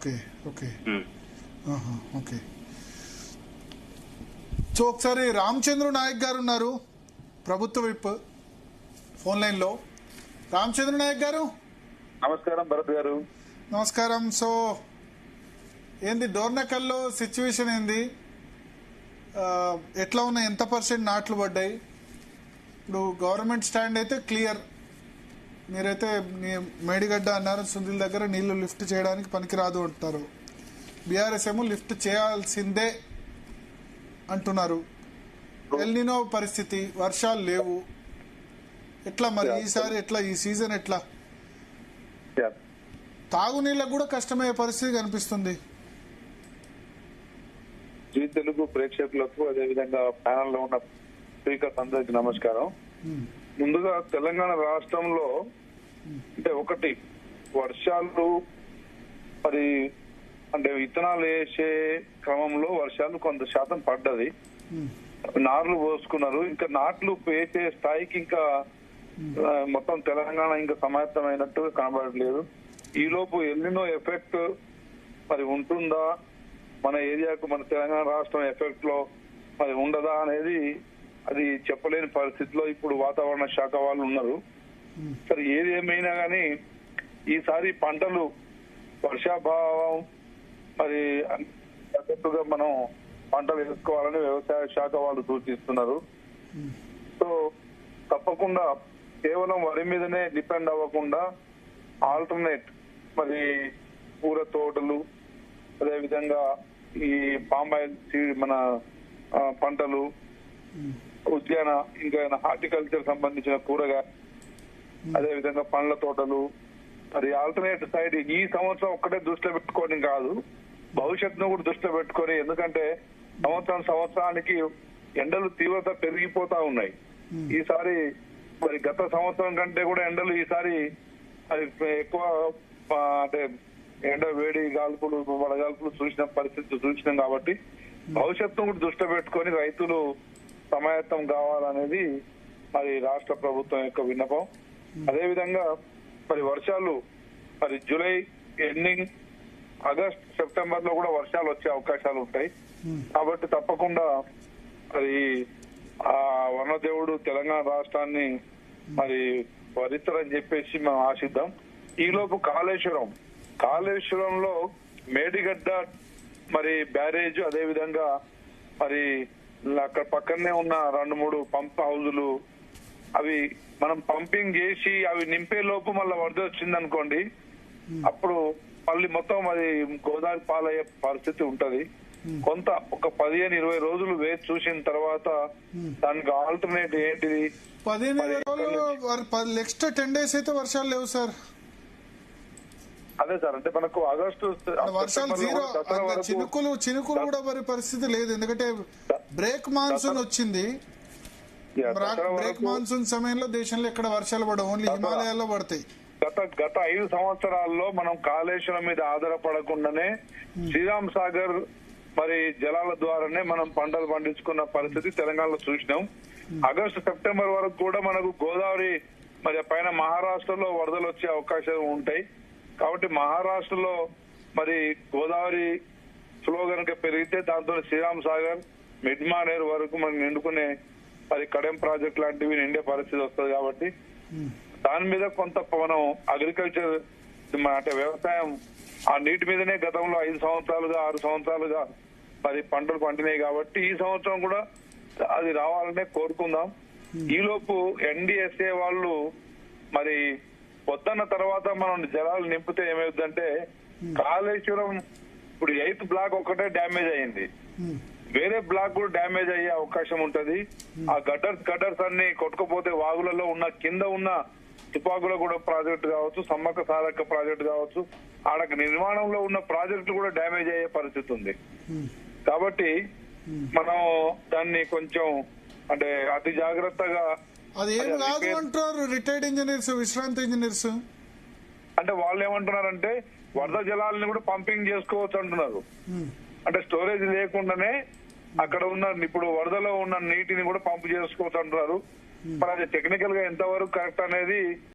Okay okay okay. So ఒకసారి రామచంద్ర నాయక్ గారు ఉన్నారు, ప్రభుత్వ విప్, ఫోన్ లైన్లో. రామచంద్ర నాయక్ గారు నమస్కారం. భరత్ గారు నమస్కారం. సో ఏంది డోర్నకల్లో సిచ్యువేషన్ ఏంది, ఎట్లా ఉన్నాయి, ఎంత % నాట్లు పడ్డాయి? ఇప్పుడు గవర్నమెంట్ స్టాండ్ అయితే క్లియర్, మీరైతే మేడిగడ్డ అన్నారు, సుందిల్ దగ్గర నీళ్లు లిఫ్ట్ చేయడానికి పనికిరాదు అంటారు. బీఆర్ఎస్ ఏమో లిఫ్ట్ చేయాల్సిందే అంటున్నారు. ఎల్నినో పరిస్థితి, వర్షాలు లేవు, ఎట్లా మరి ఈసారి ఎట్లా, ఈ సీజన్ ఎట్లా? తాగునీళ్ళకు కూడా కష్టమయ్యే పరిస్థితి కనిపిస్తుంది. జీ తెలుగు ప్రేక్షకులకు అదేవిధంగా ప్యానల్ లో ఉన్న స్పీకర్స్ అందరికి నమస్కారం. ముందుగా తెలంగాణ రాష్ట్రంలో అంటే ఒకటి వర్షాలు మరి అంటే విత్తనాలు వేసే క్రమంలో వర్షాలు కొంత శాతం పడ్డది, నార్లు పోసుకున్నారు. ఇంకా నాట్లు వేసే స్థాయికి ఇంకా మొత్తం తెలంగాణ ఇంకా సమాయత్తమైనట్టు కనబడట్లేదు. ఈ లోపు ఎల్నినో ఎఫెక్ట్ మరి ఉంటుందా మన ఏరియాకు, మన తెలంగాణ రాష్ట్రం ఎఫెక్ట్ లో మరి ఉండదా అనేది అది చెప్పలేని పరిస్థితిలో ఇప్పుడు వాతావరణ శాఖ వాళ్ళు ఉన్నారు. సరే ఏది ఏమైనా కానీ ఈసారి పంటలు వర్షాభావం మరి తగ్గట్టుగా మనం పంటలు వేసుకోవాలని వ్యవసాయ శాఖ వాళ్ళు సూచిస్తున్నారు. సో తప్పకుండా కేవలం వరి మీదనే డిపెండ్ అవ్వకుండా ఆల్టర్నేట్ మరి పూర తోటలు, అదేవిధంగా ఈ పామాయిల్ సీడ్ మన పంటలు, ఉద్యాన ఇంకా హార్టికల్చర్ సంబంధించిన కూరగాయ, అదేవిధంగా పండ్ల తోటలు, మరి ఆల్టర్నేట్ సైడ్ ఈ సంవత్సరం ఒక్కటే దృష్టిలో పెట్టుకోవడం కాదు, భవిష్యత్తును కూడా దృష్టిలో పెట్టుకొని, ఎందుకంటే సంవత్సరానికి ఎండలు తీవ్రత పెరిగిపోతా ఉన్నాయి. ఈసారి మరి గత సంవత్సరం కంటే కూడా ఎండలు ఈసారి అది ఎక్కువ అంటే ఎండ వేడి గాల్పులు వడగాల్పులు చూసిన పరిస్థితి చూసినాం. కాబట్టి భవిష్యత్తును కూడా దృష్టిలో పెట్టుకొని రైతులు సమాయత్తం కావాలనేది మరి రాష్ట్ర ప్రభుత్వం యొక్క విన్నపం. అదేవిధంగా మరి వర్షాలు మరి జూలై ఎండింగ్, ఆగస్ట్, సెప్టెంబర్ లో కూడా వర్షాలు వచ్చే అవకాశాలు ఉంటాయి. కాబట్టి తప్పకుండా మరి ఆ వనదేవుడు తెలంగాణ రాష్ట్రాన్ని మరి వరిస్తారని చెప్పేసి మనం ఆశిద్దాం. ఈలోపు కాళేశ్వరంలో మేడిగడ్డ మరి బ్యారేజ్, అదేవిధంగా మరి అక్కడ పక్కనే ఉన్న 2-3 పంప్ హౌజులు అవి మనం పంపింగ్ చేసి అవి నింపే లోపు మళ్ళీ వరద వచ్చింది అనుకోండి, అప్పుడు మళ్ళీ మొత్తం అది గోదావరి పాలయ్యే పరిస్థితి ఉంటది. కొంత ఒక 15-20 రోజులు వేచి చూసిన తర్వాత దానికి ఆల్టర్నేట్ ఏంటిది. 15-20 రోజులు నెక్స్ట్ 10 days అయితే వర్షాలు లేవు సార్. అదే సార్, అంటే మనకు ఆగస్టు వర్షాలు జీరో, చినుకులు కూడా మరి పరిస్థితి లేదు, ఎందుకంటే బ్రేక్ మాన్సూన్ వచ్చింది. బ్రేక్ మాన్సూన్ సమయంలో దేశంలో ఎక్కడ వర్షాలు పడవు, ఓన్లీ హిమాలయాల్లో పడతాయి. గత 5 సంవత్సరాల్లో మనం కాళేశ్వరం మీద ఆధారపడకుండానే శ్రీరామ్ సాగర్ మరి జలాల ద్వారానే మనం పంటలు పండించుకున్న పరిస్థితి తెలంగాణలో చూసినాం. ఆగస్టు, సెప్టెంబర్ వరకు కూడా మనకు గోదావరి మరి పైన మహారాష్ట్రలో వరదలు వచ్చే అవకాశాలు ఉంటాయి. కాబట్టి మహారాష్ట్రలో మరి గోదావరి ఫ్లో కనుక పెరిగితే దాంతో శ్రీరామ్ సాగర్, మిడ్మానేర్ వరకు మనం నిండుకునే మరి కడెం ప్రాజెక్ట్ లాంటివి నిండే పరిస్థితి వస్తుంది. కాబట్టి దాని మీద కొంత మనం అగ్రికల్చర్ అంటే వ్యవసాయం ఆ నీటి మీదనే గతంలో 5 సంవత్సరాలుగా 6 సంవత్సరాలుగా మరి పంటలు పండినాయి. కాబట్టి ఈ సంవత్సరం కూడా అది రావాలనే కోరుకుందాం. ఈలోపు ఎన్డీఎస్ఏ వాళ్ళు మరి పొద్దున్న తర్వాత మనం జలాలు నింపితే ఏమవుతుందంటే కాళేశ్వరం ఇప్పుడు 8th బ్లాక్ ఒకటే డ్యామేజ్ అయ్యింది, వేరే బ్లాక్ కూడా డ్యామేజ్ అయ్యే అవకాశం ఉంటది. ఆ గడ్డర్స్ అన్ని కొట్టుకుపోతే వాగులలో ఉన్న కింద ఉన్న తుపాకుల కూడా ప్రాజెక్టు కావచ్చు, సమ్మక్క సారక్క ప్రాజెక్టు కావచ్చు, ఆడకు నిర్మాణంలో ఉన్న ప్రాజెక్టులు కూడా డ్యామేజ్ అయ్యే పరిస్థితి ఉంది. కాబట్టి మనం దాన్ని కొంచెం అంటే అతి జాగ్రత్తగా, అది ఏం కాదు అంటారు రిటైర్డ్ ఇంజనీర్స్, విశ్రాంతి ఇంజనీర్స్, అంటే వాళ్ళు ఏమంటున్నారంటే వరద జలాలని కూడా పంపింగ్ చేసుకోవచ్చు అంటున్నారు. అంటే స్టోరేజ్ లేకుండానే అక్కడ ఉన్న ఇప్పుడు వరదలో ఉన్న నీటిని కూడా పంపు చేసుకోవచ్చు అంటున్నారు. మరి అది టెక్నికల్ గా ఎంతవరకు కరెక్ట్ అనేది